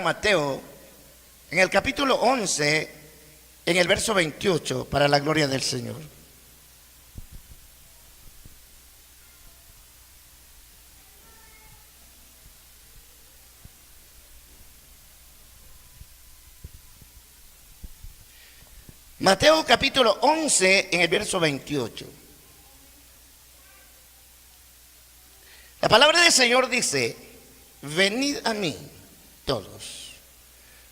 Mateo, en el capítulo 11, en el verso 28, para la gloria del Señor. Mateo capítulo 11, en el verso 28. La palabra del Señor dice: venid a mí todos,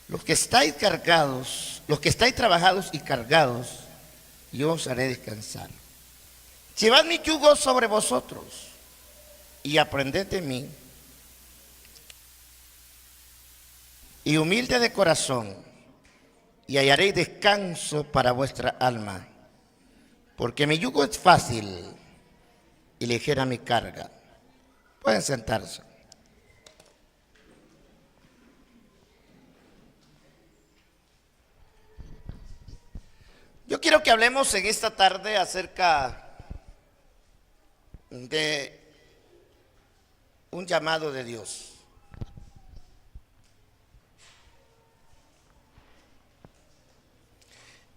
los que estáis cargados, los que estáis trabajados y cargados, yo os haré descansar. Llevad mi yugo sobre vosotros y aprended de mí, y humilde de corazón, y hallaréis descanso para vuestra alma, porque mi yugo es fácil y ligera mi carga. Pueden sentarse. Yo quiero que hablemos en esta tarde acerca de un llamado de Dios.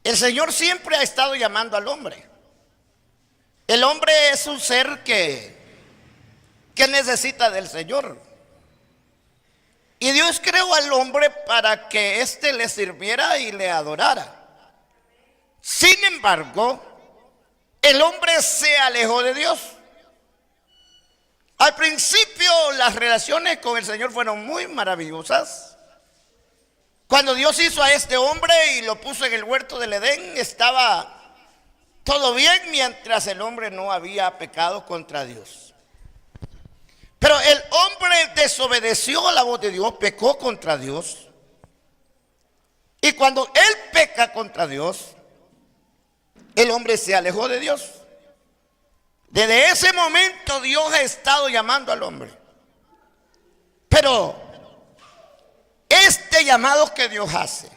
El Señor siempre ha estado llamando al hombre. El hombre es un ser que necesita del Señor. Y Dios creó al hombre para que éste le sirviera y le adorara. Sin embargo, el hombre se alejó de Dios. Al principio las relaciones con el Señor fueron muy maravillosas. Cuando Dios hizo a este hombre y lo puso en el huerto del Edén, estaba todo bien mientras el hombre no había pecado contra Dios. Pero el hombre desobedeció la voz de Dios, pecó contra Dios. Y cuando él peca contra Dios, el hombre se alejó de Dios. Desde ese momento Dios ha estado llamando al hombre. Pero este llamado que Dios hace,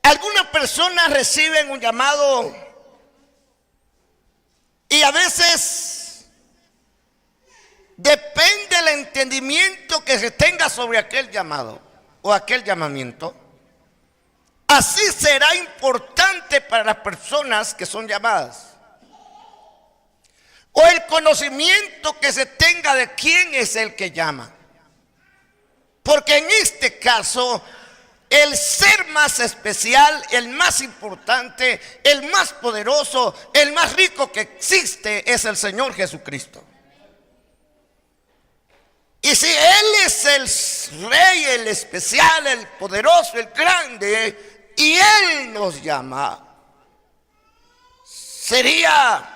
algunas personas reciben un llamado y a veces depende del entendimiento que se tenga sobre aquel llamado o aquel llamamiento. Así será importante para las personas que son llamadas, o el conocimiento que se tenga de quién es el que llama. Porque en este caso, el ser más especial, el más importante, el más poderoso, el más rico que existe es el Señor Jesucristo. Y si Él es el Rey, el especial, el poderoso, el grande, y Él nos llama, sería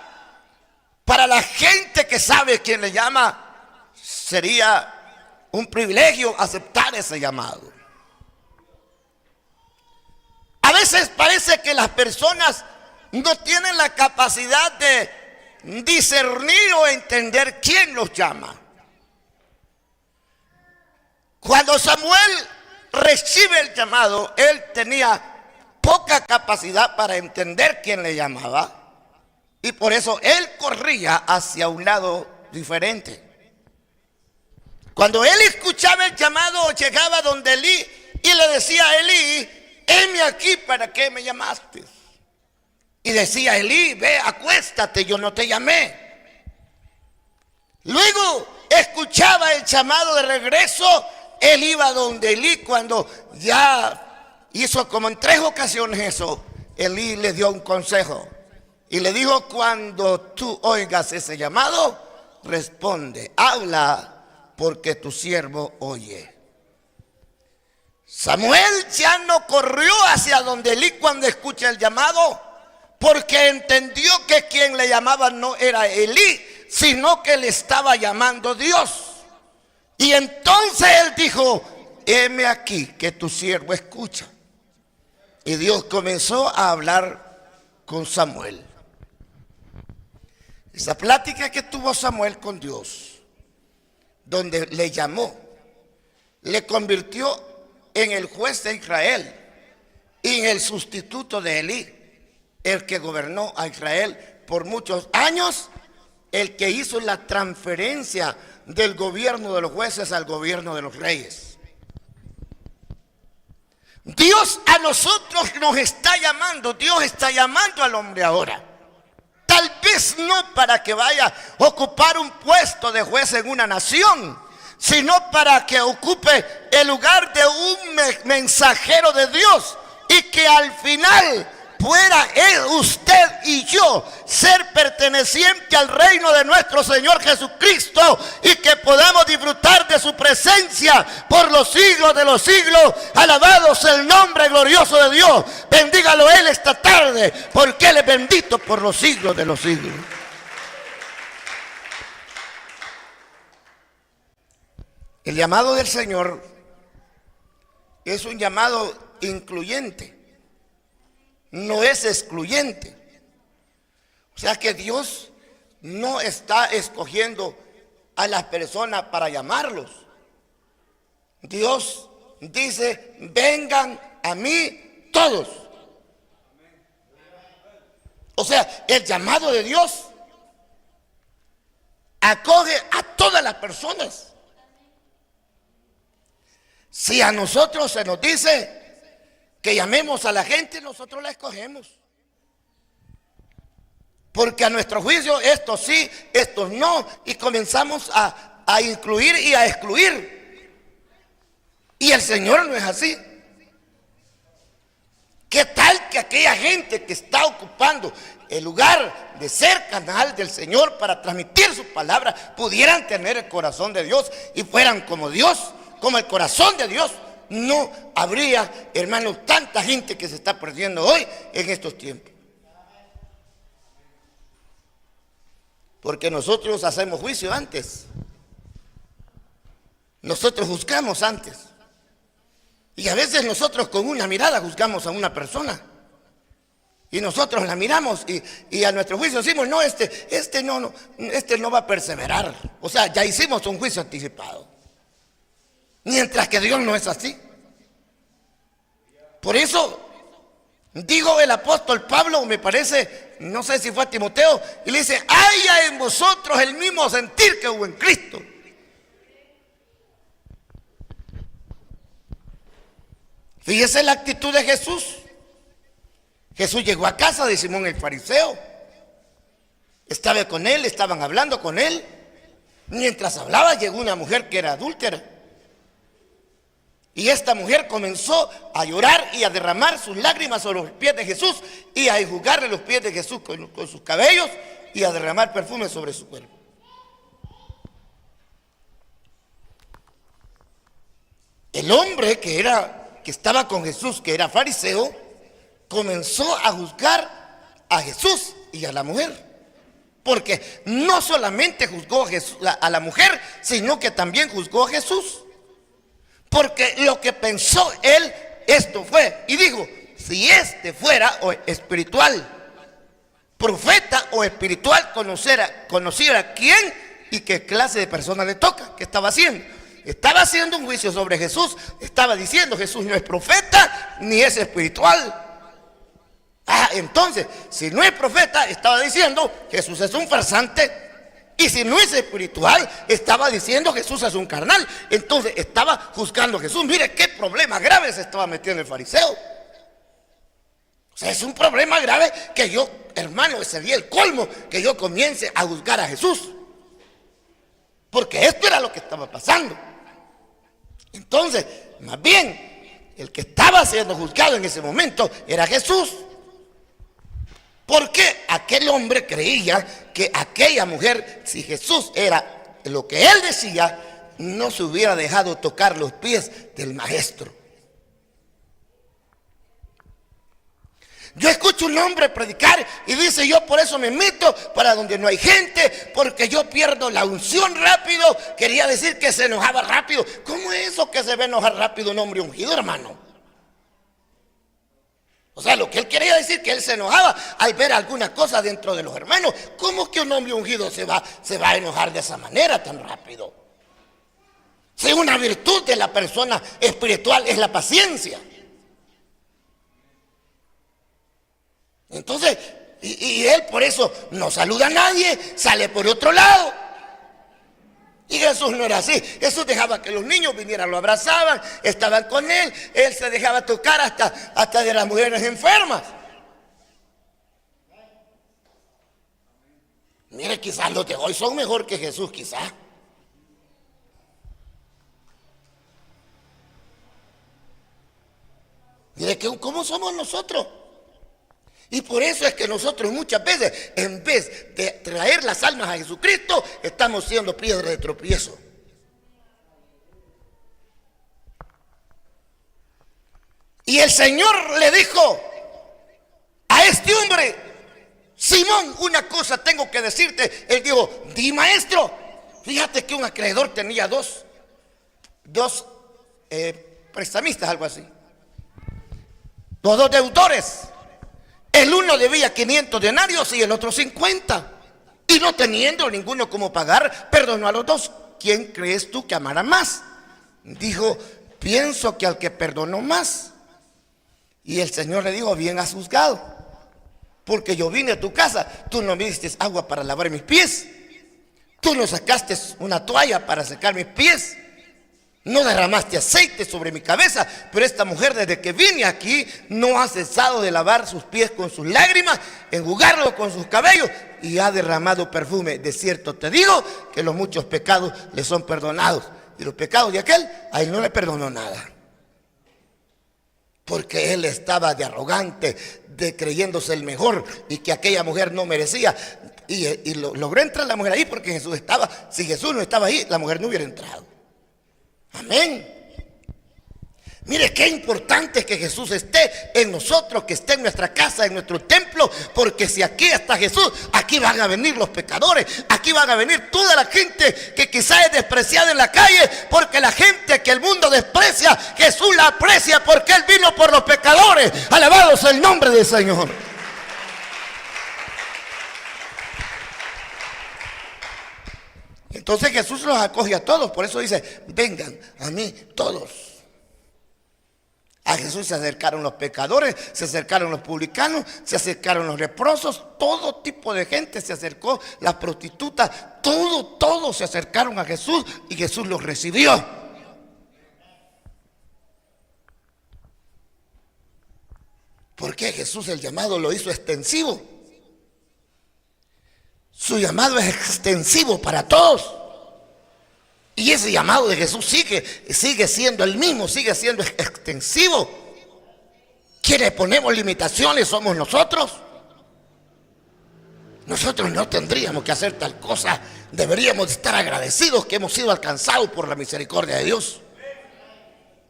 para la gente que sabe quién le llama, sería un privilegio aceptar ese llamado. A veces parece que las personas no tienen la capacidad de discernir o entender quién los llama. Cuando Samuel recibe el llamado, él tenía poca capacidad para entender quién le llamaba, y por eso él corría hacia un lado diferente. Cuando él escuchaba el llamado, llegaba donde Elí y le decía a Elí: heme aquí, ¿para qué me llamaste? Y decía Elí: ve, acuéstate, yo no te llamé. Luego escuchaba el llamado de regreso. Él iba donde Elí. Cuando ya hizo como en 3 ocasiones eso, Elí le dio un consejo y le dijo: cuando tú oigas ese llamado, responde, habla, porque tu siervo oye. Samuel ya no corrió hacia donde Elí cuando escucha el llamado, porque entendió que quien le llamaba no era Elí, sino que le estaba llamando Dios. Y entonces él dijo: heme aquí, que tu siervo escucha. Y Dios comenzó a hablar con Samuel. Esa plática que tuvo Samuel con Dios, donde le llamó, le convirtió en el juez de Israel y en el sustituto de Elí, el que gobernó a Israel por muchos años, el que hizo la transferencia del gobierno de los jueces al gobierno de los reyes. Dios a nosotros nos está llamando, Dios está llamando al hombre ahora. Tal vez no para que vaya a ocupar un puesto de juez en una nación, sino para que ocupe el lugar de un mensajero de Dios y que al final pueda usted y yo ser perteneciente al reino de nuestro Señor Jesucristo y que podamos disfrutar de su presencia por los siglos de los siglos. Alabado sea el nombre glorioso de Dios. Bendígalo Él esta tarde, porque Él es bendito por los siglos de los siglos. El llamado del Señor es un llamado incluyente, no es excluyente. O sea que Dios no está escogiendo a las personas para llamarlos. Dios dice: vengan a mí todos. O sea, el llamado de Dios acoge a todas las personas. Si a nosotros se nos dice que llamemos a la gente, nosotros la escogemos. Porque a nuestro juicio, estos sí, estos no, y comenzamos a incluir y a excluir. Y el Señor no es así. ¿Qué tal que aquella gente que está ocupando el lugar de ser canal del Señor para transmitir su palabra pudieran tener el corazón de Dios y fueran como Dios, como el corazón de Dios? No habría, hermanos, tanta gente que se está perdiendo hoy en estos tiempos. Porque nosotros hacemos juicio antes. Nosotros juzgamos antes. Y a veces nosotros con una mirada juzgamos a una persona. Y nosotros la miramos y a nuestro juicio decimos: no, este no va a perseverar. O sea, ya hicimos un juicio anticipado. Mientras que Dios no es así. Por eso dijo el apóstol Pablo, me parece, no sé si fue a Timoteo, y le dice: haya en vosotros el mismo sentir que hubo en Cristo. Fíjese la actitud de Jesús. Jesús llegó a casa de Simón el fariseo. Estaba con él, estaban hablando con él. Mientras hablaba, llegó una mujer que era adúltera. Y esta mujer comenzó a llorar y a derramar sus lágrimas sobre los pies de Jesús y a enjugarle los pies de Jesús con sus cabellos y a derramar perfume sobre su cuerpo. El hombre que estaba con Jesús, que era fariseo, comenzó a juzgar a Jesús y a la mujer. Porque no solamente juzgó a la mujer, sino que también juzgó a Jesús. Porque lo que pensó él, esto fue, y dijo: si este fuera espiritual, profeta o espiritual, conociera quién y qué clase de persona le toca. ¿Qué estaba haciendo? Estaba haciendo un juicio sobre Jesús. Estaba diciendo: Jesús no es profeta ni es espiritual. Entonces, si no es profeta, estaba diciendo: Jesús es un farsante. Y si no es espiritual, estaba diciendo: Jesús es un carnal. Entonces estaba juzgando a Jesús. Mire qué problema grave se estaba metiendo el fariseo. O sea, es un problema grave que yo, hermano, sería el colmo que yo comience a juzgar a Jesús. Porque esto era lo que estaba pasando. Entonces, más bien, el que estaba siendo juzgado en ese momento era Jesús. Porque aquel hombre creía que aquella mujer, si Jesús era lo que él decía, no se hubiera dejado tocar los pies del maestro. Yo escucho un hombre predicar y dice: yo por eso me meto para donde no hay gente, porque yo pierdo la unción rápido. Quería decir que se enojaba rápido. ¿Cómo es eso que se ve enojar rápido un hombre ungido, hermano? O sea, lo que él quería decir, que él se enojaba al ver alguna cosa dentro de los hermanos. ¿Cómo que un hombre ungido se va a enojar de esa manera tan rápido? Si una virtud de la persona espiritual es la paciencia. Entonces, y él por eso no saluda a nadie, sale por otro lado. Y Jesús no era así. Jesús dejaba que los niños vinieran, lo abrazaban, estaban con él. Él se dejaba tocar hasta de las mujeres enfermas. Mire, quizás los de hoy son mejor que Jesús, quizás. Mire cómo somos nosotros. Y por eso es que nosotros muchas veces, en vez de traer las almas a Jesucristo, estamos siendo piedra de tropiezo. Y el Señor le dijo a este hombre: Simón, una cosa tengo que decirte. Él dijo: di, maestro. Fíjate que un acreedor tenía dos prestamistas, algo así. Los dos deudores. El uno debía 500 denarios y el otro 50. Y no teniendo ninguno como pagar, perdonó a los dos. ¿Quién crees tú que amará más? Dijo: pienso que al que perdonó más. Y el Señor le dijo: bien has juzgado, porque yo vine a tu casa, tú no me diste agua para lavar mis pies, tú no sacaste una toalla para secar mis pies, no derramaste aceite sobre mi cabeza, pero esta mujer desde que vine aquí no ha cesado de lavar sus pies con sus lágrimas, enjugarlo con sus cabellos y ha derramado perfume. De cierto te digo que los muchos pecados le son perdonados, y los pecados de aquel, a él no le perdonó nada. Porque él estaba de arrogante, de creyéndose el mejor, y que aquella mujer no merecía. Y logró entrar la mujer ahí porque Jesús estaba. Si Jesús no estaba ahí, la mujer no hubiera entrado. Amén. Mire qué importante es que Jesús esté en nosotros, que esté en nuestra casa, en nuestro templo, porque si aquí está Jesús, aquí van a venir los pecadores, aquí van a venir toda la gente que quizás es despreciada en la calle, porque la gente que el mundo desprecia, Jesús la aprecia porque Él vino por los pecadores. Alabado sea el nombre del Señor. Entonces Jesús los acoge a todos, por eso dice: vengan a mí todos. A Jesús se acercaron los pecadores, se acercaron los publicanos, se acercaron los leprosos, todo tipo de gente se acercó, las prostitutas, todos se acercaron a Jesús y Jesús los recibió. Porque Jesús el llamado lo hizo extensivo. Su llamado es extensivo para todos. Y ese llamado de Jesús sigue siendo el mismo, sigue siendo extensivo. ¿Quienes ponemos limitaciones somos nosotros? Nosotros no tendríamos que hacer tal cosa. Deberíamos estar agradecidos que hemos sido alcanzados por la misericordia de Dios.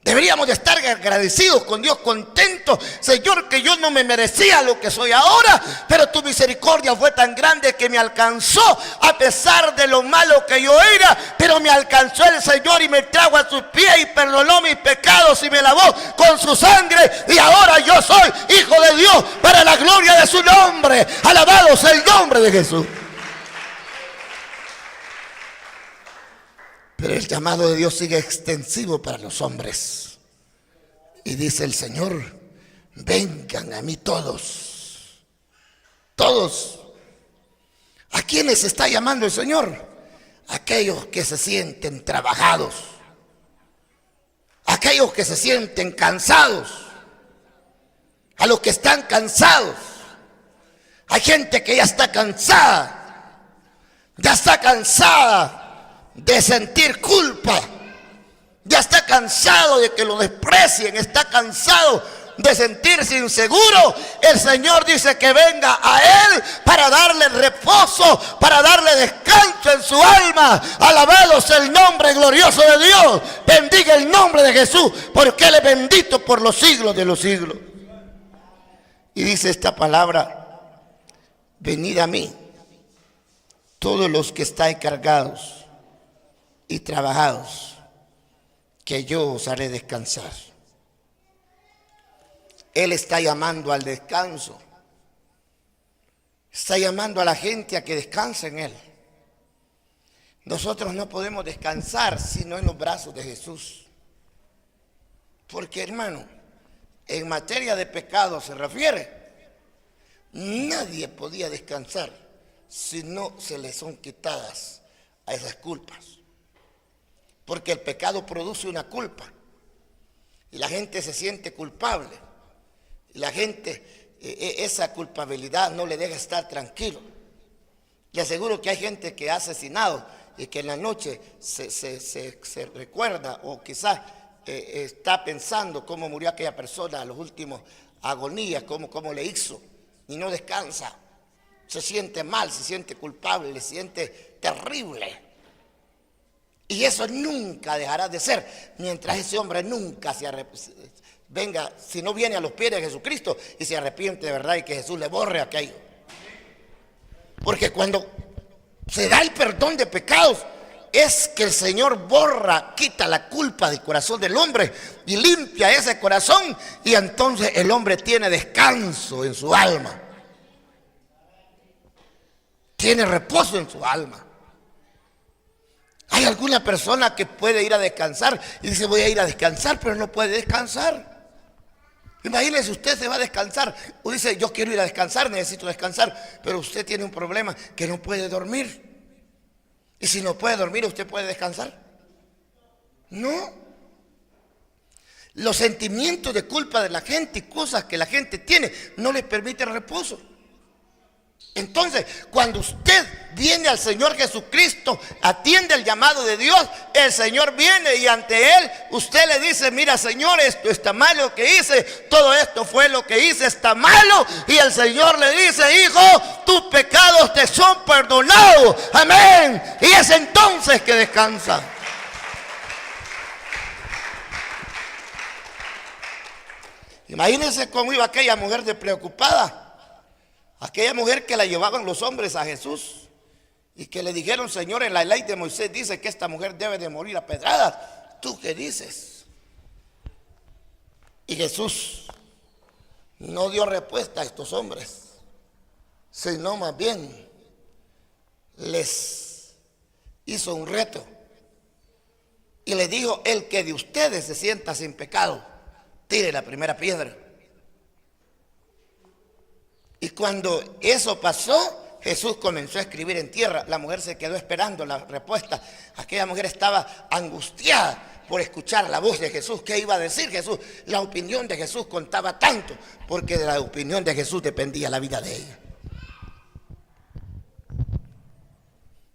Deberíamos de estar agradecidos con Dios, contentos: Señor, que yo no me merecía lo que soy ahora, pero tu misericordia fue tan grande que me alcanzó a pesar de lo malo que yo era, pero me alcanzó el Señor y me trajo a sus pies y perdonó mis pecados y me lavó con su sangre, y ahora yo soy hijo de Dios para la gloria de su nombre. Alabado sea el nombre de Jesús. Pero el llamado de Dios sigue extensivo para los hombres. Y dice el Señor: vengan a mí todos. Todos. ¿A quiénes está llamando el Señor? Aquellos que se sienten trabajados. Aquellos que se sienten cansados. A los que están cansados. Hay gente que ya está cansada. Ya está cansada de sentir culpa, ya está cansado de que lo desprecien, está cansado de sentirse inseguro. El Señor dice que venga a Él para darle reposo, para darle descanso en su alma. Alabado sea el nombre glorioso de Dios. Bendiga el nombre de Jesús, porque Él es bendito por los siglos de los siglos. Y dice esta palabra: venid a mí, todos los que estáis cargados y trabajados, que yo os haré descansar. Él está llamando al descanso. Está llamando a la gente a que descanse en Él. Nosotros no podemos descansar sino en los brazos de Jesús. Porque, hermano, en materia de pecado se refiere, nadie podía descansar si no se le son quitadas a esas culpas. porque el pecado produce una culpa y la gente se siente culpable y la gente esa culpabilidad no le deja estar tranquilo. Le aseguro que hay gente que ha asesinado y que en la noche se recuerda o quizás está pensando cómo murió aquella persona a los últimos agonías, cómo le hizo, y no descansa. Se siente mal, se siente culpable, se siente terrible. Y eso nunca dejará de ser mientras ese hombre nunca venga, si no viene a los pies de Jesucristo y se arrepiente de verdad y que Jesús le borre aquello. Porque cuando se da el perdón de pecados, es que el Señor borra, quita la culpa del corazón del hombre y limpia ese corazón, y entonces el hombre tiene descanso en su alma. Tiene reposo en su alma. Hay alguna persona que puede ir a descansar y dice voy a ir a descansar, pero no puede descansar. Imagínese, usted se va a descansar o dice yo quiero ir a descansar, necesito descansar, pero usted tiene un problema que no puede dormir. Y si no puede dormir, ¿usted puede descansar? No. Los sentimientos de culpa de la gente y cosas que la gente tiene no les permiten reposo. Entonces, cuando usted viene al Señor Jesucristo, atiende el llamado de Dios, el Señor viene y ante Él usted le dice, mira Señor, esto está malo lo que hice, todo esto fue lo que hice, está malo. Y el Señor le dice, hijo, tus pecados te son perdonados, amén. Y es entonces que descansa. Imagínense cómo iba aquella mujer despreocupada. Aquella mujer que la llevaban los hombres a Jesús y que le dijeron, Señor, en la ley de Moisés dice que esta mujer debe de morir a pedradas. ¿Tú qué dices? Y Jesús no dio respuesta a estos hombres, sino más bien les hizo un reto y les dijo, el que de ustedes se sienta sin pecado, tire la primera piedra. Y cuando eso pasó, Jesús comenzó a escribir en tierra. La mujer se quedó esperando la respuesta. Aquella mujer estaba angustiada por escuchar la voz de Jesús. ¿Qué iba a decir Jesús? La opinión de Jesús contaba tanto, porque de la opinión de Jesús dependía la vida de ella.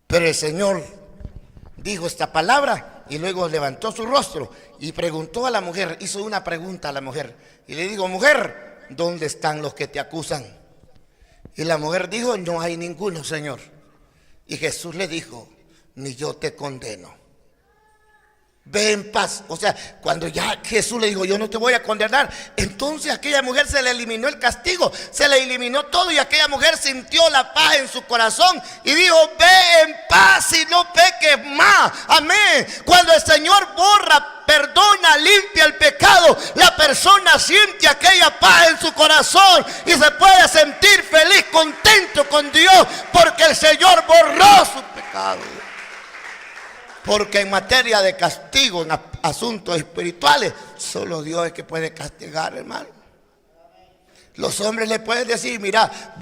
Pero el Señor dijo esta palabra y luego levantó su rostro y preguntó a la mujer, hizo una pregunta a la mujer y le dijo, mujer, ¿dónde están los que te acusan? Y la mujer dijo, no hay ninguno, Señor. Y Jesús le dijo, ni yo te condeno. Ve en paz. O sea, cuando ya Jesús le dijo, yo no te voy a condenar, entonces a aquella mujer se le eliminó el castigo, se le eliminó todo, y aquella mujer sintió la paz en su corazón y dijo, ve en paz y no peques más. Amén. Cuando el Señor borra, perdona, limpia el pecado, la persona siente aquella paz en su corazón y se puede sentir feliz, contento con Dios, porque el Señor borró su pecado. Porque en materia de castigo, en asuntos espirituales, solo Dios es que puede castigar, hermano. Los hombres le pueden decir, mira,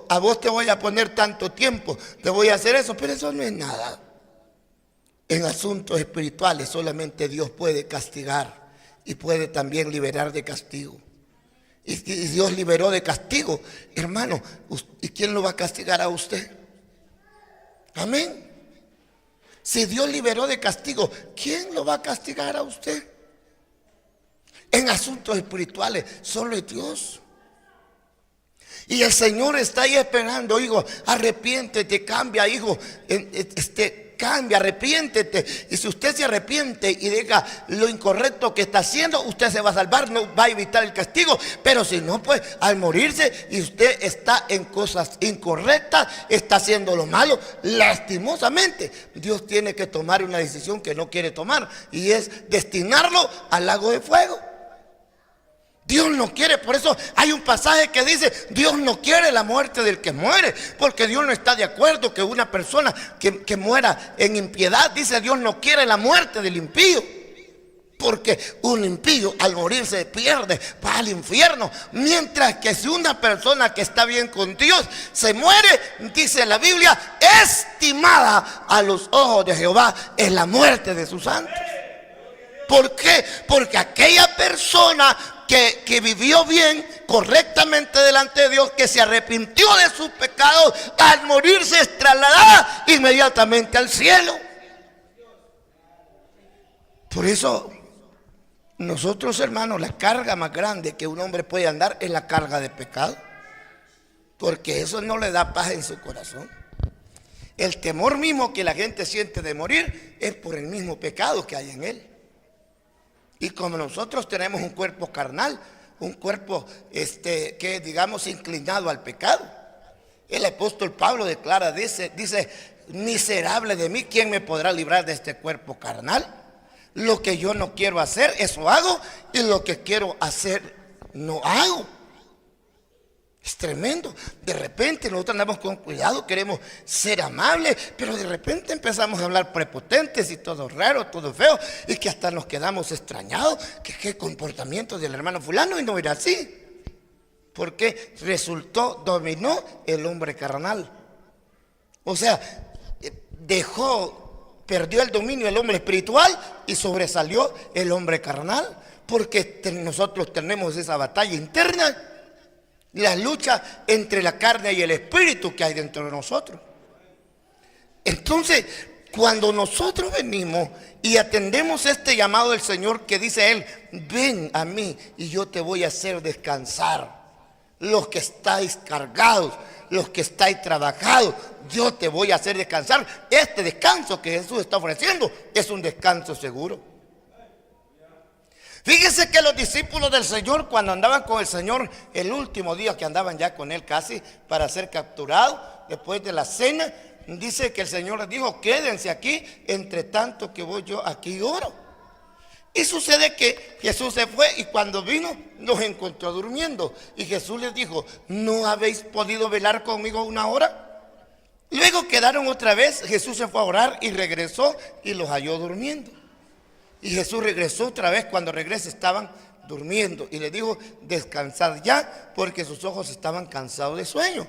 a vos te voy a poner tanto tiempo, te voy a hacer eso, pero eso no es nada. En asuntos espirituales solamente Dios puede castigar y puede también liberar de castigo. Y Dios liberó de castigo, hermano, ¿y quién lo va a castigar a usted? Amén. Si Dios liberó de castigo, ¿quién lo va a castigar a usted? En asuntos espirituales, solo es Dios. Y el Señor está ahí esperando, hijo, arrepiéntete, cambia, hijo, cambia, arrepiéntete. Y si usted se arrepiente y deja lo incorrecto que está haciendo, usted se va a salvar, no va a evitar el castigo. Pero si no, pues al morirse y usted está en cosas incorrectas, está haciendo lo malo, lastimosamente Dios tiene que tomar una decisión que no quiere tomar, y es destinarlo al lago de fuego. Dios no quiere, por eso hay un pasaje que dice, Dios no quiere la muerte del que muere, porque Dios no está de acuerdo que una persona que muera en impiedad, dice Dios no quiere la muerte del impío, porque un impío al morir se pierde, va al infierno, mientras que si una persona que está bien con Dios se muere, dice la Biblia, estimada a los ojos de Jehová es la muerte de sus santos. ¿Por qué? Porque aquella persona que vivió bien, correctamente delante de Dios, que se arrepintió de sus pecados, al morirse es trasladada inmediatamente al cielo. Por eso, nosotros, hermanos, la carga más grande que un hombre puede andar es la carga de pecado, porque eso no le da paz en su corazón. El temor mismo que la gente siente de morir es por el mismo pecado que hay en él. Y como nosotros tenemos un cuerpo carnal, un cuerpo que digamos inclinado al pecado, el apóstol Pablo declara, dice, miserable de mí, ¿quién me podrá librar de este cuerpo carnal? Lo que yo no quiero hacer, eso hago, y lo que quiero hacer, no hago. Es tremendo. De repente nosotros andamos con cuidado, queremos ser amables, pero de repente empezamos a hablar prepotentes y todo raro, todo feo, y que hasta nos quedamos extrañados. Que qué comportamiento del hermano fulano, y no era así. Porque dominó el hombre carnal. O sea, perdió el dominio del hombre espiritual y sobresalió el hombre carnal. Porque nosotros tenemos esa batalla interna, la lucha entre la carne y el espíritu que hay dentro de nosotros. Entonces, cuando nosotros venimos y atendemos este llamado del Señor, que dice Él, ven a mí y yo te voy a hacer descansar. Los que estáis cargados, los que estáis trabajados, yo te voy a hacer descansar. Este descanso que Jesús está ofreciendo es un descanso seguro. Fíjese que los discípulos del Señor, cuando andaban con el Señor, el último día que andaban ya con Él casi para ser capturados, después de la cena, dice que el Señor les dijo, quédense aquí, entre tanto que voy yo aquí y oro. Y sucede que Jesús se fue y cuando vino los encontró durmiendo. Y Jesús les dijo, ¿no habéis podido velar conmigo una hora? Luego quedaron otra vez, Jesús se fue a orar y regresó y los halló durmiendo. Y Jesús regresó otra vez, cuando regresa estaban durmiendo y les dijo, descansad ya, porque sus ojos estaban cansados de sueño.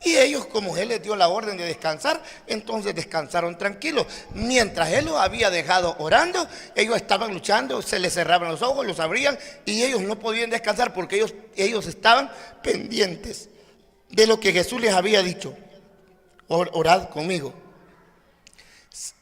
Y ellos, como Él les dio la orden de descansar, entonces descansaron tranquilos. Mientras Él los había dejado orando, ellos estaban luchando, se les cerraban los ojos, los abrían y ellos no podían descansar porque ellos estaban pendientes de lo que Jesús les había dicho. Orad conmigo.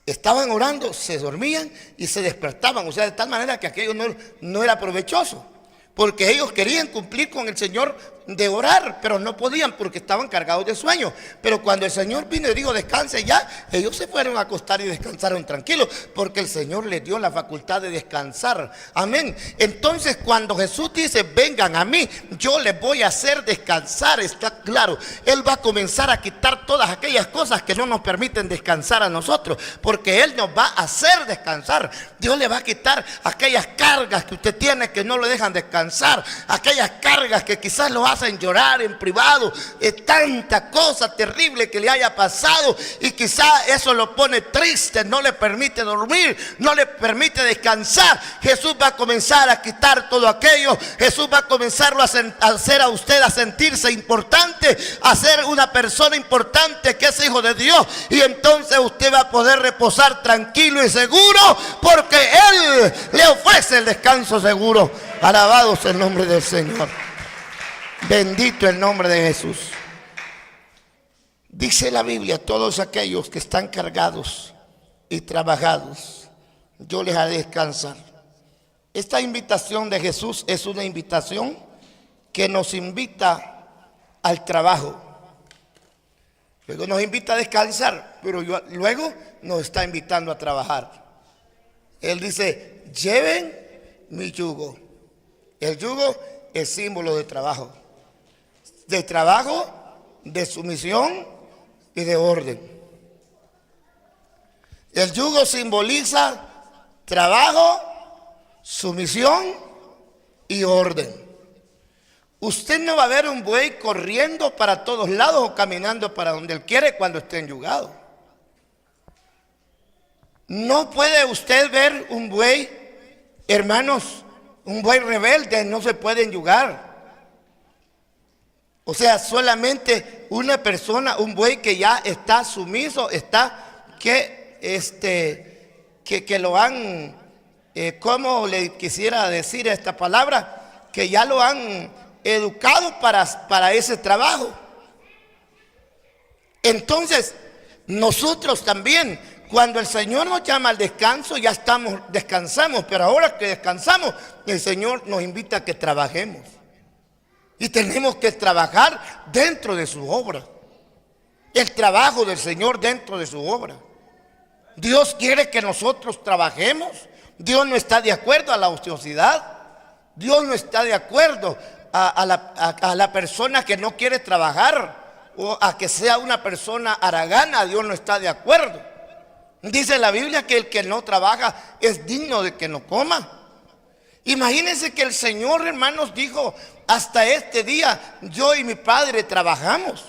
Estaban orando, se dormían y se despertaban. O sea, de tal manera que aquello no era provechoso. Porque ellos querían cumplir con el Señor de orar, pero no podían porque estaban cargados de sueño. Pero cuando el Señor vino y dijo descanse ya, ellos se fueron a acostar y descansaron tranquilos, porque el Señor les dio la facultad de descansar. Amén. Entonces cuando Jesús dice vengan a mí, yo les voy a hacer descansar, está claro. Él va a comenzar a quitar todas aquellas cosas que no nos permiten descansar a nosotros, porque Él nos va a hacer descansar. Dios le va a quitar aquellas cargas que usted tiene que no le dejan descansar, aquellas cargas que quizás lo hacen llorar en privado, tanta cosa terrible que le haya pasado y quizá eso lo pone triste, no le permite dormir, no le permite descansar. Jesús va a comenzar a quitar todo aquello. Jesús va a comenzarlo a hacer a usted a sentirse importante, a ser una persona importante que es hijo de Dios, y entonces usted va a poder reposar tranquilo y seguro porque Él le ofrece el descanso seguro. Alabado sea el nombre del Señor. Bendito el nombre de Jesús. Dice la Biblia, todos aquellos que están cargados y trabajados, yo les haré descansar. Esta invitación de Jesús es una invitación que nos invita al trabajo. Luego nos invita a descansar, pero luego nos está invitando a trabajar. Él dice, lleven mi yugo. El yugo es símbolo de trabajo, de sumisión y de orden. El yugo simboliza trabajo, sumisión y orden. Usted no va a ver un buey corriendo para todos lados o caminando para donde él quiere cuando esté enyugado. No puede usted ver un buey, hermanos, un buey rebelde no se puede enyugar. O sea, solamente una persona, un buey que ya está sumiso, que lo han ¿cómo le quisiera decir esta palabra? Que ya lo han educado para ese trabajo. Entonces, nosotros también, cuando el Señor nos llama al descanso, ya descansamos, pero ahora que descansamos, el Señor nos invita a que trabajemos. Y tenemos que trabajar dentro de su obra. El trabajo del Señor dentro de su obra. Dios quiere que nosotros trabajemos. Dios no está de acuerdo a la ociosidad. Dios no está de acuerdo a la persona que no quiere trabajar o a que sea una persona haragana. Dios no está de acuerdo. Dice la Biblia que el que no trabaja es digno de que no coma. Imagínense que el Señor, hermanos, dijo: hasta este día yo y mi Padre trabajamos.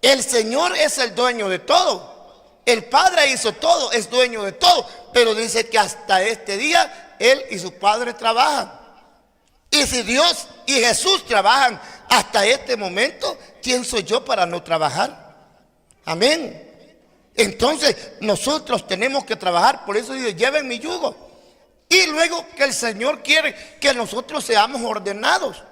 El Señor es el dueño de todo. El Padre hizo todo, es dueño de todo. Pero dice que hasta este día Él y su Padre trabajan. Y si Dios y Jesús trabajan hasta este momento, ¿quién soy yo para no trabajar? Amén. Entonces nosotros tenemos que trabajar. Por eso dice: lleven mi yugo. Y luego que el Señor quiere que nosotros seamos ordenados.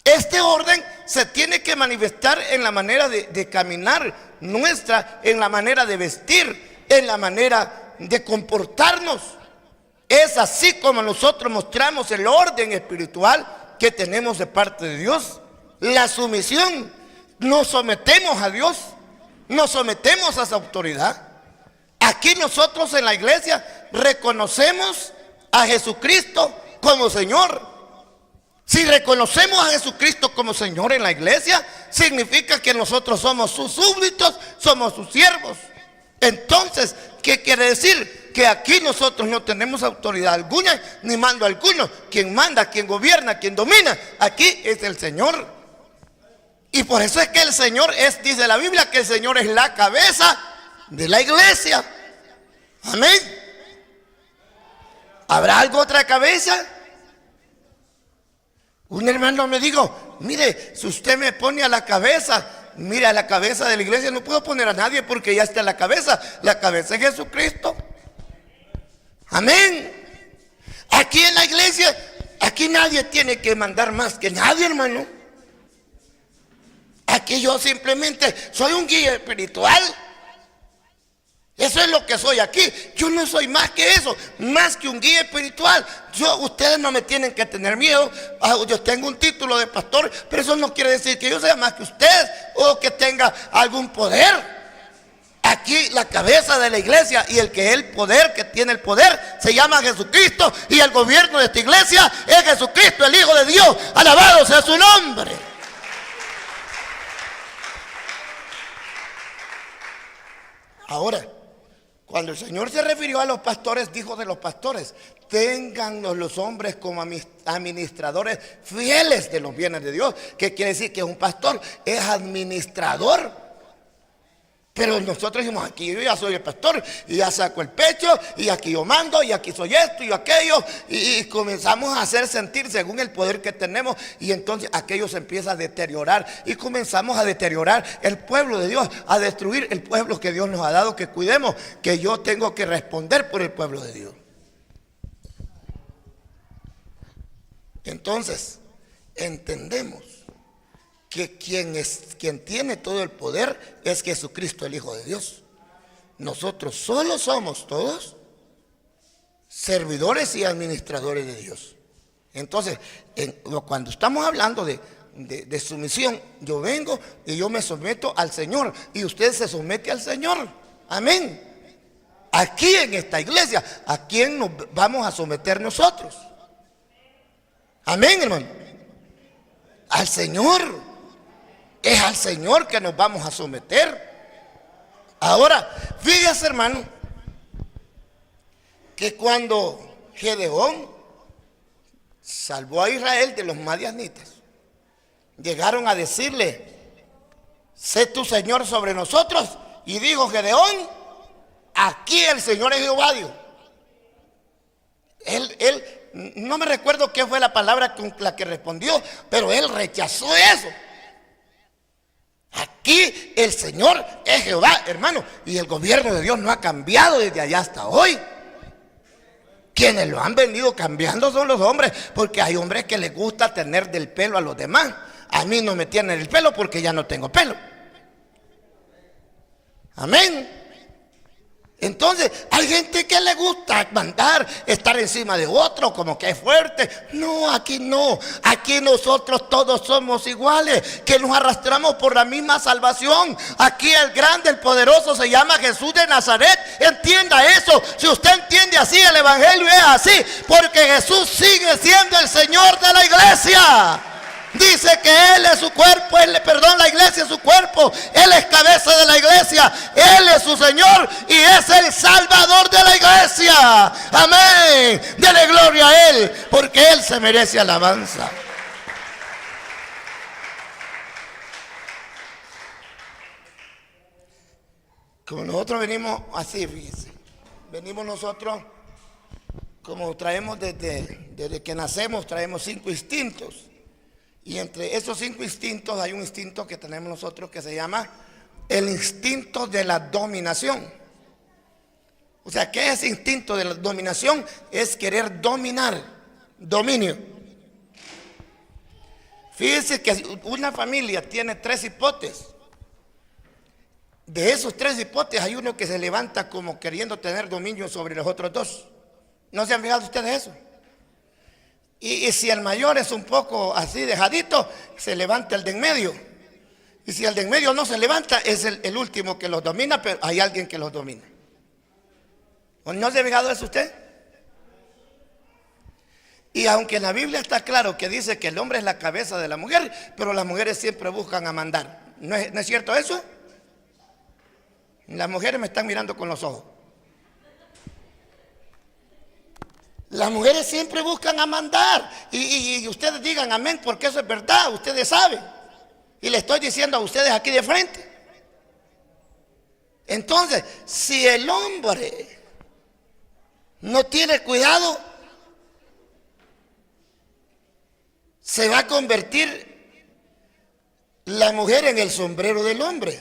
Este orden se tiene que manifestar en la manera de caminar nuestra, en la manera de vestir, en la manera de comportarnos. Es así como nosotros mostramos el orden espiritual que tenemos de parte de Dios. La sumisión. Nos sometemos a Dios, nos sometemos a su autoridad. Aquí nosotros en la iglesia reconocemos a Jesucristo como Señor. Si reconocemos a Jesucristo como Señor en la iglesia, significa que nosotros somos sus súbditos, somos sus siervos. Entonces, ¿qué quiere decir? Que aquí nosotros no tenemos autoridad alguna, ni mando alguno. Quien manda, quien gobierna, quien domina, aquí es el Señor. Y por eso es que el Señor es, dice la Biblia, que el Señor es la cabeza de la iglesia. Amén. ¿Habrá algo otra cabeza? Un hermano me dijo: mire, si usted me pone a la cabeza, mire, a la cabeza de la iglesia no puedo poner a nadie porque ya está en la cabeza. La cabeza es Jesucristo. Amén. Aquí en la iglesia, aquí nadie tiene que mandar más que nadie, hermano. Aquí yo simplemente soy un guía espiritual. Eso es lo que soy aquí. Yo no soy más que eso, más que un guía espiritual. Ustedes no me tienen que tener miedo. Yo tengo un título de pastor, pero eso no quiere decir que yo sea más que ustedes o que tenga algún poder. Aquí la cabeza de la iglesia y el poder que tiene el poder se llama Jesucristo, y el gobierno de esta iglesia es Jesucristo, el Hijo de Dios. Alabado sea su nombre. Ahora, cuando el Señor se refirió a los pastores, dijo de los pastores: téngannos los hombres como administradores fieles de los bienes de Dios. ¿Qué quiere decir? Que un pastor es administrador. Pero nosotros decimos: aquí yo ya soy el pastor y ya saco el pecho, y aquí yo mando, y aquí soy esto y aquello, y comenzamos a hacer sentir según el poder que tenemos, y entonces aquello se empieza a deteriorar y comenzamos a deteriorar el pueblo de Dios, a destruir el pueblo que Dios nos ha dado, que cuidemos, que yo tengo que responder por el pueblo de Dios. Entonces entendemos que quien tiene todo el poder es Jesucristo, el Hijo de Dios. Nosotros solo somos todos servidores y administradores de Dios. Entonces, cuando estamos hablando de sumisión, yo vengo y yo me someto al Señor, y usted se somete al Señor. Amén. Aquí en esta iglesia, ¿a quién nos vamos a someter nosotros? Amén, hermano. Al Señor. Es al Señor que nos vamos a someter. Ahora, fíjese, hermano, que cuando Gedeón salvó a Israel de los madianitas, llegaron a decirle: sé tu Señor sobre nosotros. Y dijo Gedeón: aquí el Señor es Jehová Dios. Él no me recuerdo qué fue la palabra con la que respondió, pero él rechazó eso. Aquí el Señor es Jehová, hermano, y el gobierno de Dios no ha cambiado desde allá hasta hoy. Quienes lo han venido cambiando son los hombres, porque hay hombres que les gusta tener del pelo a los demás. A mí no me tienen el pelo porque ya no tengo pelo. Amén. Entonces, hay gente que le gusta mandar, estar encima de otro, como que es fuerte. No, aquí no. Aquí nosotros todos somos iguales, que nos arrastramos por la misma salvación. Aquí el grande, el poderoso se llama Jesús de Nazaret. Entienda eso. Si usted entiende así, el evangelio es así, porque Jesús sigue siendo el Señor de la iglesia. Dice que Él es su cuerpo, la iglesia es su cuerpo. Él es cabeza de la iglesia. Él es su Señor y es el Salvador de la iglesia. Amén. Dele gloria a Él, porque Él se merece alabanza. Como nosotros venimos así, fíjense. Venimos nosotros, como traemos desde que nacemos, traemos 5 instintos. Y entre esos 5 instintos hay un instinto que tenemos nosotros que se llama el instinto de la dominación. O sea, ¿qué es instinto de la dominación? Es querer dominar, dominio. Fíjense que una familia tiene 3 hipotes. De esos 3 hipotes hay uno que se levanta como queriendo tener dominio sobre los otros 2. ¿No se han fijado ustedes eso? Y si el mayor es un poco así dejadito, se levanta el de en medio. Y si el de en medio no se levanta, es el último que los domina, pero hay alguien que los domina. ¿No se ha fijado eso usted? Y aunque en la Biblia está claro que dice que el hombre es la cabeza de la mujer, pero las mujeres siempre buscan a mandar. ¿No es cierto eso? Las mujeres me están mirando con los ojos. Las mujeres siempre buscan a mandar. Y ustedes digan amén, porque eso es verdad, ustedes saben. Y le estoy diciendo a ustedes aquí de frente. Entonces, si el hombre no tiene cuidado, se va a convertir la mujer en el sombrero del hombre.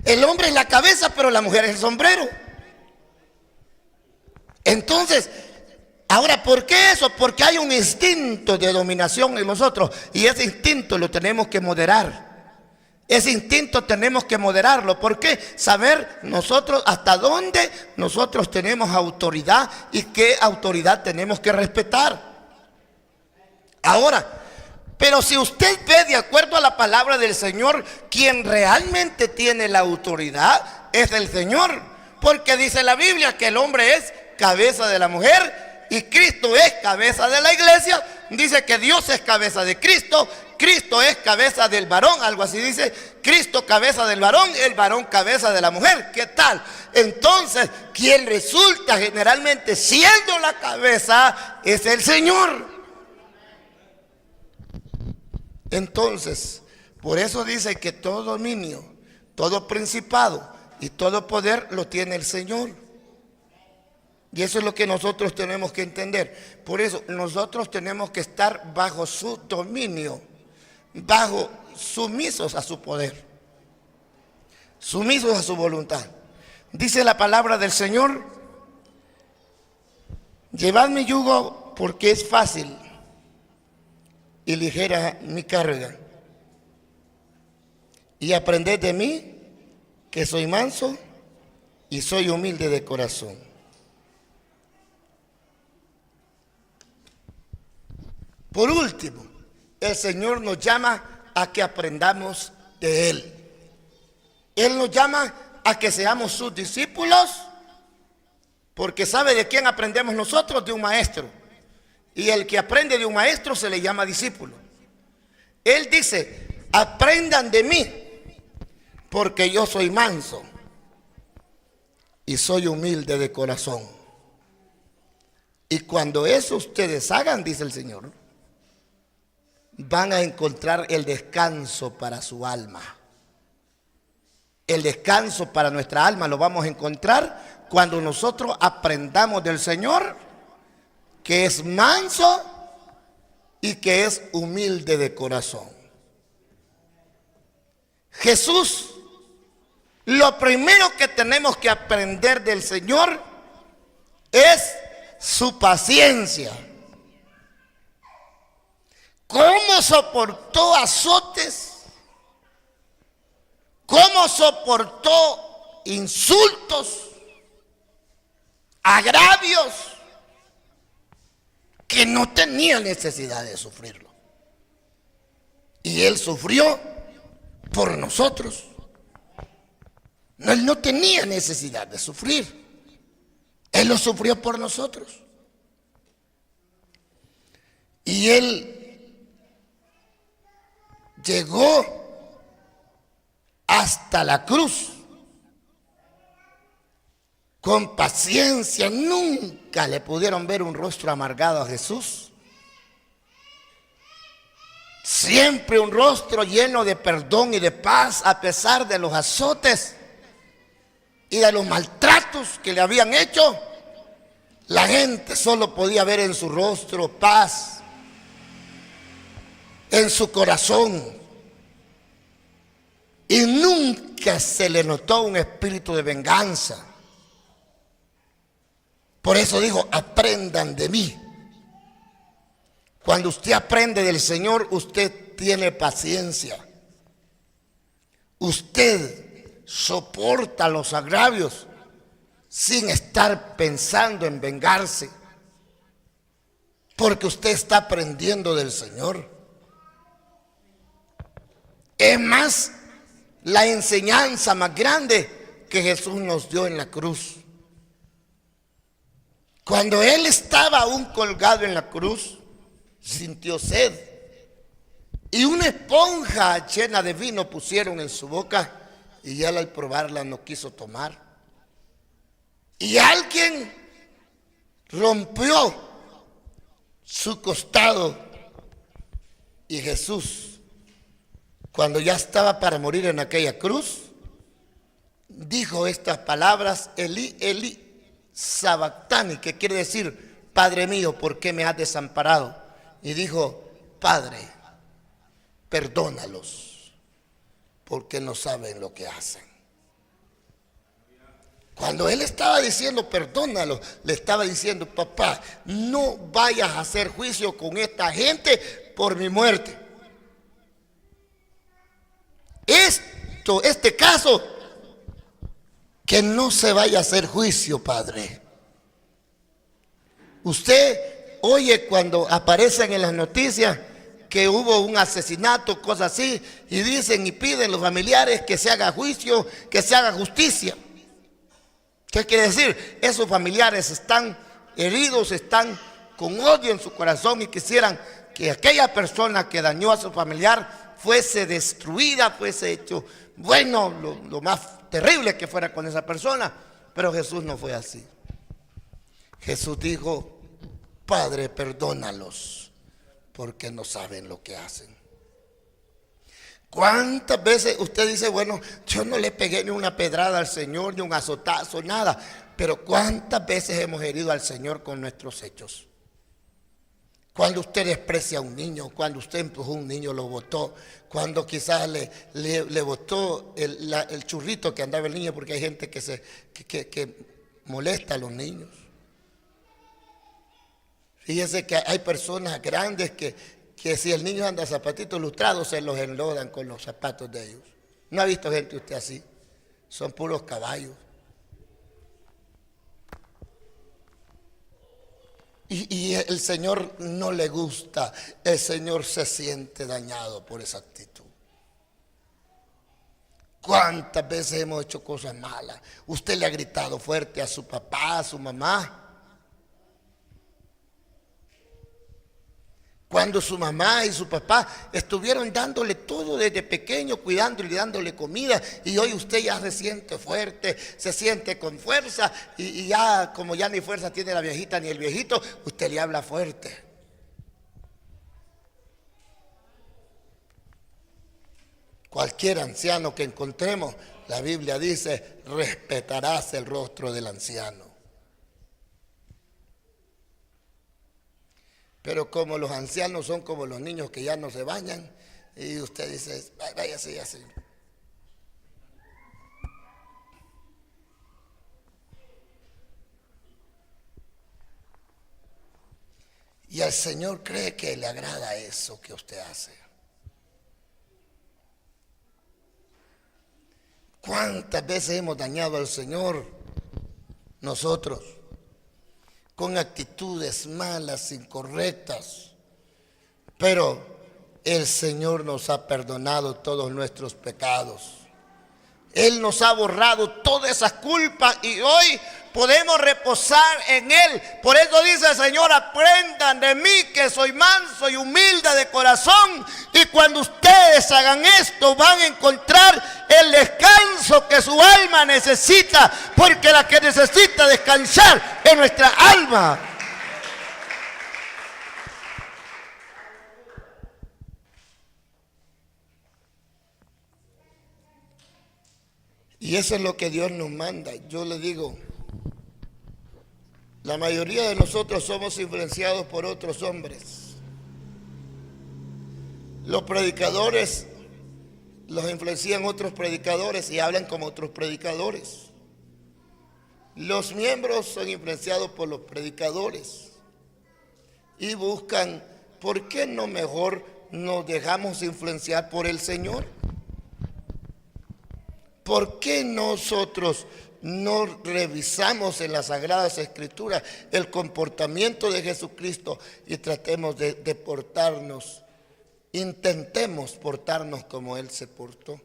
El hombre es la cabeza, pero la mujer es el sombrero. Entonces, ahora, ¿por qué eso? Porque hay un instinto de dominación en nosotros y ese instinto lo tenemos que moderar. Ese instinto tenemos que moderarlo. ¿Por qué? Saber nosotros hasta dónde nosotros tenemos autoridad y qué autoridad tenemos que respetar. Ahora, pero si usted ve de acuerdo a la palabra del Señor, quien realmente tiene la autoridad es el Señor. Porque dice la Biblia que el hombre es cabeza de la mujer y Cristo es cabeza de la iglesia. Dice que Dios es cabeza de Cristo, Cristo es cabeza del varón, algo así dice. Cristo cabeza del varón, el varón cabeza de la mujer. ¿Qué tal? Entonces, quien resulta generalmente siendo la cabeza es el Señor. Entonces, por eso dice que todo dominio, todo principado y todo poder lo tiene el Señor. Y eso es lo que nosotros tenemos que entender. Por eso nosotros tenemos que estar bajo su dominio, bajo sumisos a su poder, sumisos a su voluntad. Dice la palabra del Señor: llevad mi yugo porque es fácil y ligera mi carga. Y aprended de mí, que soy manso y soy humilde de corazón. Por último, el Señor nos llama a que aprendamos de Él. Él nos llama a que seamos sus discípulos, porque ¿sabe de quién aprendemos nosotros? De un maestro. Y el que aprende de un maestro se le llama discípulo. Él dice: aprendan de mí, porque yo soy manso y soy humilde de corazón. Y cuando eso ustedes hagan, dice el Señor, van a encontrar el descanso para su alma. El descanso para nuestra alma lo vamos a encontrar cuando nosotros aprendamos del Señor, que es manso y que es humilde de corazón. Jesús, lo primero que tenemos que aprender del Señor es su paciencia. ¿Cómo soportó azotes? ¿Cómo soportó insultos, agravios que no tenía necesidad de sufrirlo? Y Él sufrió por nosotros. Él no tenía necesidad de sufrir. Él lo sufrió por nosotros. Y Él llegó hasta la cruz con paciencia. Nunca le pudieron ver un rostro amargado a Jesús. Siempre un rostro lleno de perdón y de paz, a pesar de los azotes y de los maltratos que le habían hecho. La gente solo podía ver en su rostro paz, en su corazón, y nunca se le notó un espíritu de venganza. Por eso dijo: aprendan de mí. Cuando usted aprende del Señor, usted tiene paciencia. Usted soporta los agravios sin estar pensando en vengarse, porque usted está aprendiendo del Señor. Es más, la enseñanza más grande que Jesús nos dio en la cruz. Cuando Él estaba aún colgado en la cruz, sintió sed, y una esponja llena de vino pusieron en su boca, y Él al probarla no quiso tomar. Y alguien rompió su costado, y Jesús, cuando ya estaba para morir en aquella cruz, dijo estas palabras: Elí, Elí, sabactani, que quiere decir: Padre mío, ¿por qué me has desamparado? Y dijo: Padre, perdónalos, porque no saben lo que hacen. Cuando Él estaba diciendo perdónalos, le estaba diciendo: papá, no vayas a hacer juicio con esta gente por mi muerte. Este caso, que no se vaya a hacer juicio, Padre. Usted oye cuando aparecen en las noticias que hubo un asesinato, cosas así, y dicen y piden los familiares que se haga juicio, que se haga justicia. ¿Qué quiere decir? Esos familiares están heridos, están con odio en su corazón y quisieran que aquella persona que dañó a su familiar fuese destruida, fuese hecho, bueno, lo más terrible que fuera con esa persona. Pero Jesús no fue así. Jesús dijo: Padre, perdónalos, porque no saben lo que hacen. ¿Cuántas veces usted dice: bueno, yo no le pegué ni una pedrada al Señor, ni un azotazo, nada? Pero ¿cuántas veces hemos herido al Señor con nuestros hechos? Cuando usted desprecia a un niño, cuando usted empujó a un niño, lo botó, cuando quizás le botó el churrito que andaba el niño, porque hay gente que molesta a los niños. Fíjese que hay personas grandes que si el niño anda zapatitos lustrados, se los enlodan con los zapatos de ellos. ¿No ha visto gente usted así? Son puros caballos. Y el Señor no le gusta, el Señor se siente dañado por esa actitud. ¿Cuántas veces hemos hecho cosas malas? Usted le ha gritado fuerte a su papá, a su mamá. Cuando su mamá y su papá estuvieron dándole todo desde pequeño, cuidándole y dándole comida, y hoy usted ya se siente fuerte, se siente con fuerza, y ya como ya ni fuerza tiene la viejita ni el viejito, usted le habla fuerte. Cualquier anciano que encontremos, la Biblia dice: respetarás el rostro del anciano. Pero como los ancianos son como los niños que ya no se bañan, y usted dice: váyase así. Y al Señor cree que le agrada eso que usted hace. ¿Cuántas veces hemos dañado al Señor nosotros con actitudes malas, incorrectas? Pero el Señor nos ha perdonado todos nuestros pecados. Él nos ha borrado todas esas culpas y hoy podemos reposar en Él. Por eso dice el Señor: aprendan de mí que soy manso y humilde de corazón. Y cuando ustedes hagan esto, van a encontrar el descanso que su alma necesita. Porque la que necesita descansar es nuestra alma. Y eso es lo que Dios nos manda. Yo le digo, la mayoría de nosotros somos influenciados por otros hombres. Los predicadores los influencian otros predicadores y hablan como otros predicadores. Los miembros son influenciados por los predicadores y buscan, ¿por qué no mejor nos dejamos influenciar por el Señor? ¿Por qué nosotros no revisamos en las Sagradas Escrituras el comportamiento de Jesucristo y tratemos de portarnos, intentemos portarnos como Él se portó?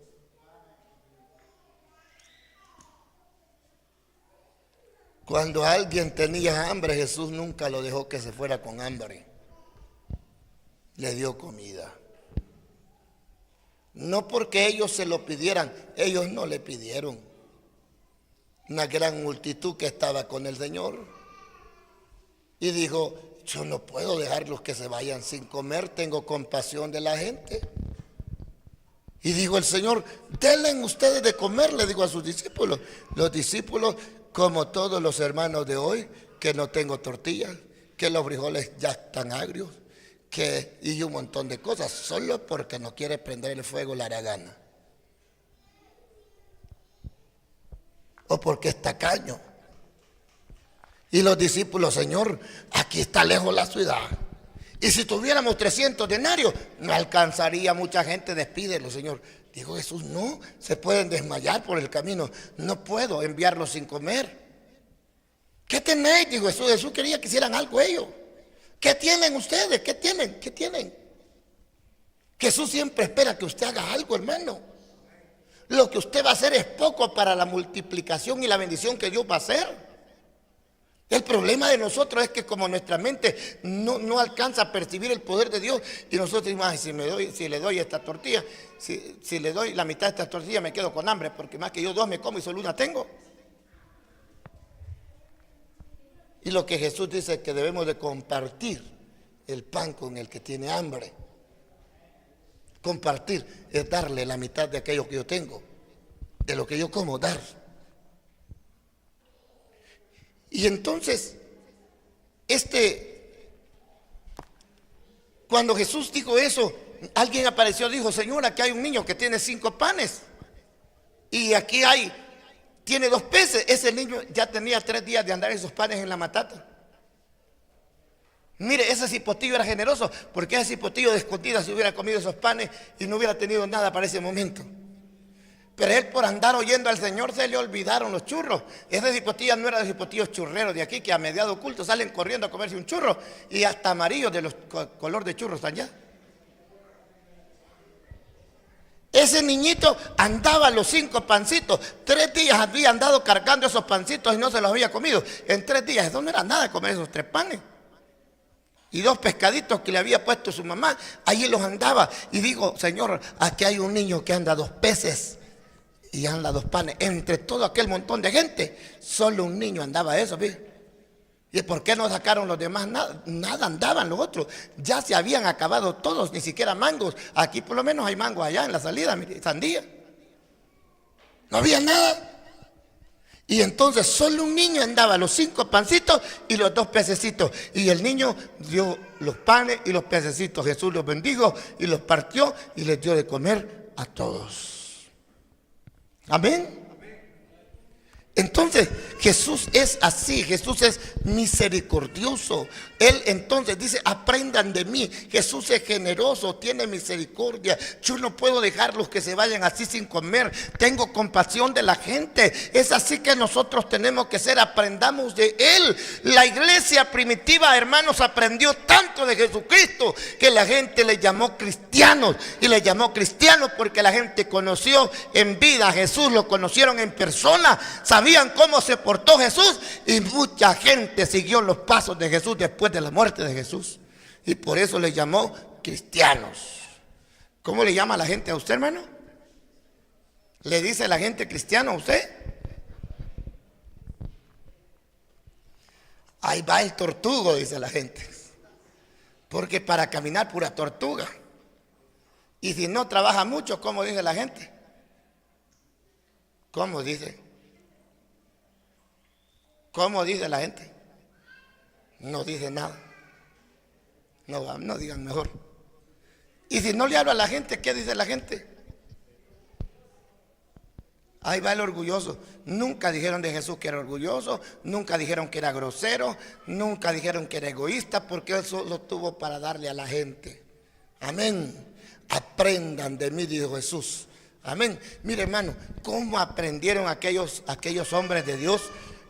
Cuando alguien tenía hambre, Jesús nunca lo dejó que se fuera con hambre. Le dio comida. No porque ellos se lo pidieran, ellos no le pidieron. Una gran multitud que estaba con el Señor. Y dijo: yo no puedo dejarlos que se vayan sin comer, tengo compasión de la gente. Y dijo el Señor: denle ustedes de comer, le digo a sus discípulos. Los discípulos, como todos los hermanos de hoy, que no tengo tortillas, que los frijoles ya están agrios, y un montón de cosas, solo porque no quiere prender el fuego la haragana, o porque es tacaño. Y los discípulos: Señor, aquí está lejos la ciudad, y si tuviéramos 300 denarios no alcanzaría mucha gente, despídelo, Señor. Dijo Jesús: no, se pueden desmayar por el camino, no puedo enviarlos sin comer. ¿Qué tenéis? Dijo Jesús. Jesús quería que hicieran algo ellos. ¿Qué tienen ustedes? ¿Qué tienen? ¿Qué tienen? Jesús siempre espera que usted haga algo, hermano. Lo que usted va a hacer es poco para la multiplicación y la bendición que Dios va a hacer. El problema de nosotros es que como nuestra mente no alcanza a percibir el poder de Dios, y nosotros decimos: ay, si le doy esta tortilla, si le doy la mitad de esta tortilla me quedo con hambre, porque más que yo dos me como y solo una tengo. Y lo que Jesús dice es que debemos de compartir el pan con el que tiene hambre. Compartir es darle la mitad de aquello que yo tengo, de lo que yo como, dar. Y entonces, cuando Jesús dijo eso, alguien apareció y dijo: Señor, aquí hay un niño que tiene 5 panes y aquí tiene 2 peces. Ese niño ya tenía 3 días de andar esos panes en la matata. Mire, ese cipotillo era generoso, porque ese cipotillo de escondida se hubiera comido esos panes y no hubiera tenido nada para ese momento. Pero él, por andar oyendo al Señor, se le olvidaron los churros. Ese cipotillo no era de cipotillos churreros de aquí, que a mediado culto salen corriendo a comerse un churro y hasta amarillos de los color de churros allá. Ese niñito andaba los 5 pancitos. 3 días había andado cargando esos pancitos y no se los había comido. En 3 días, eso no era nada comer esos 3 panes. Y 2 pescaditos que le había puesto su mamá, allí los andaba. Y digo: Señor, aquí hay un niño que anda 2 peces y anda 2 panes. Entre todo aquel montón de gente, solo un niño andaba eso, ¿sí? ¿Y por qué no sacaron los demás? Nada andaban los otros. Ya se habían acabado todos, ni siquiera mangos. Aquí por lo menos hay mangos allá en la salida, mire, sandía. No había nada. Y entonces solo un niño andaba los 5 pancitos y los 2 pececitos. Y el niño dio los panes y los pececitos. Jesús los bendijo y los partió y les dio de comer a todos. Amén. Entonces Jesús es así, Jesús es misericordioso. Él entonces dice, aprendan de mí. Jesús es generoso, tiene misericordia. Yo no puedo dejarlos que se vayan así sin comer. Tengo compasión de la gente. Es así que nosotros tenemos que ser, aprendamos de Él. La iglesia primitiva, hermanos, aprendió tanto de Jesucristo que la gente le llamó cristianos. Y le llamó cristianos porque la gente conoció en vida a Jesús, lo conocieron en persona, sabían cómo se portó Jesús, y mucha gente siguió los pasos de Jesús después de la muerte de Jesús, y por eso le llamó cristianos. ¿Cómo le llama la gente a usted, hermano? ¿Le dice la gente cristiano a usted? Ahí va el tortugo, dice la gente, porque para caminar pura tortuga, y si no trabaja mucho, ¿cómo dice la gente? ¿Cómo dice? ¿Cómo dice la gente? No dice nada. No digan mejor. Y si no le habla a la gente, ¿qué dice la gente? Ahí va el orgulloso. Nunca dijeron de Jesús que era orgulloso, nunca dijeron que era grosero, nunca dijeron que era egoísta, porque Él solo tuvo para darle a la gente. Amén. Aprendan de mí, dijo Jesús. Amén. Mire, hermano, cómo aprendieron aquellos hombres de Dios,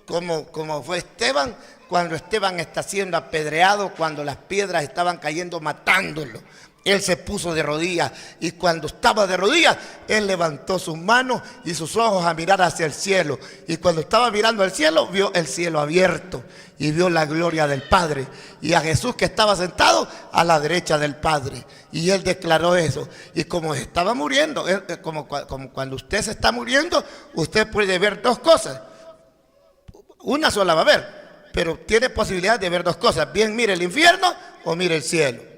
como fue Esteban, cuando Esteban está siendo apedreado, cuando las piedras estaban cayendo matándolo. Él se puso de rodillas, y cuando estaba de rodillas, él levantó sus manos y sus ojos a mirar hacia el cielo. Y cuando estaba mirando al cielo, vio el cielo abierto y vio la gloria del Padre, y a Jesús que estaba sentado a la derecha del Padre. Y él declaró eso. Y como estaba muriendo, como cuando usted se está muriendo, usted puede ver dos cosas. Una sola va a ver, pero tiene posibilidad de ver dos cosas: bien mire el infierno o mire el cielo.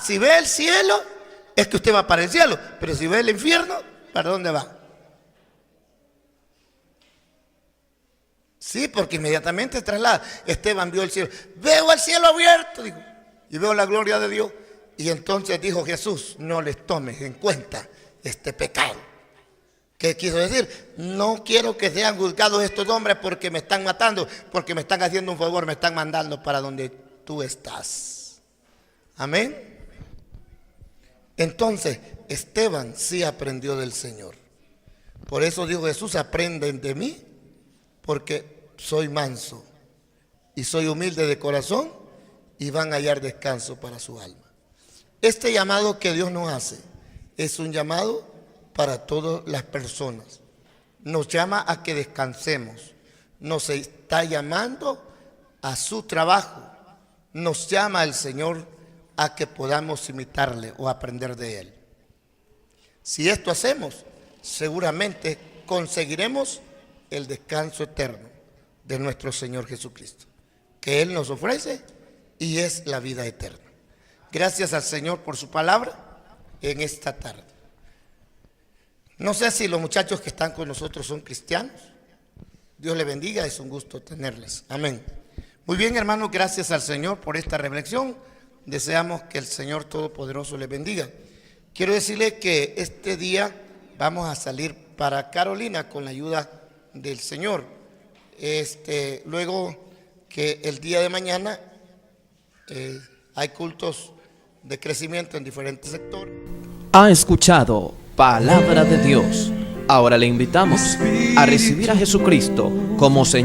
Si ve el cielo, es que usted va para el cielo. Pero si ve el infierno, ¿para dónde va? Sí, porque inmediatamente traslada. Esteban vio el cielo. Veo el cielo abierto, dijo, y veo la gloria de Dios. Y entonces dijo Jesús, no les tomes en cuenta este pecado. ¿Qué quiso decir? No quiero que sean juzgados estos hombres porque me están matando, porque me están haciendo un favor, me están mandando para donde tú estás. Amén. Entonces, Esteban sí aprendió del Señor. Por eso dijo Jesús, aprenden de mí, porque soy manso y soy humilde de corazón, y van a hallar descanso para su alma. Este llamado que Dios nos hace es un llamado para todas las personas. Nos llama a que descansemos. Nos está llamando a su trabajo. Nos llama el Señor a que podamos imitarle o aprender de Él. Si esto hacemos, seguramente conseguiremos el descanso eterno de nuestro Señor Jesucristo, que Él nos ofrece, y es la vida eterna. Gracias al Señor por su palabra en esta tarde. No sé si los muchachos que están con nosotros son cristianos. Dios les bendiga, es un gusto tenerles. Amén. Muy bien, hermanos, gracias al Señor por esta reflexión. Deseamos que el Señor Todopoderoso les bendiga. Quiero decirles que este día vamos a salir para Carolina con la ayuda del Señor. Luego que el día de mañana hay cultos de crecimiento en diferentes sectores. Ha escuchado Palabra de Dios. Ahora le invitamos a recibir a Jesucristo como Señor.